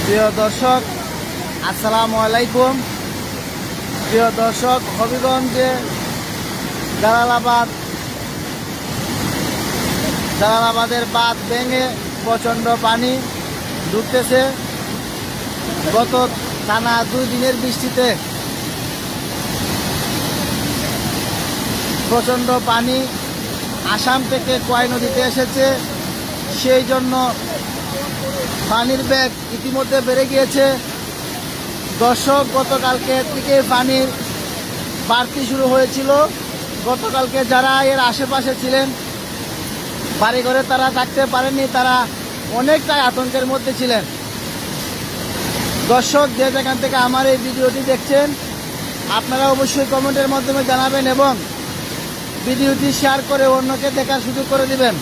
প্রিয় দর্শক, আসসালামু আলাইকুম। প্রিয় দর্শক, হবিগঞ্জে জালালাবাদের বাঁধ ভেঙে প্রচণ্ড পানি ঢুকতেছে। গত টানা 2 দিনের বৃষ্টিতে প্রচণ্ড পানি আসাম থেকে কোয়াই নদীতে এসেছে। সেই জন্য পানির বেগ ইতিমধ্যে বেড়ে গিয়েছে। দর্শক, গতকালকে থেকে পানির বাড়তি শুরু হয়েছিল। গতকালকে যারা এর আশেপাশে ছিলেন, বাড়িঘরে তারা থাকতে পারেননি, তারা অনেকটাই আতঙ্কের মধ্যে ছিলেন। দর্শক, যে যেখান থেকে আমার এই ভিডিওটি দেখছেন, আপনারা অবশ্যই কমেন্টের মাধ্যমে জানাবেন এবং ভিডিওটি শেয়ার করে অন্যকে দেখার সুযোগ করে দিবেন।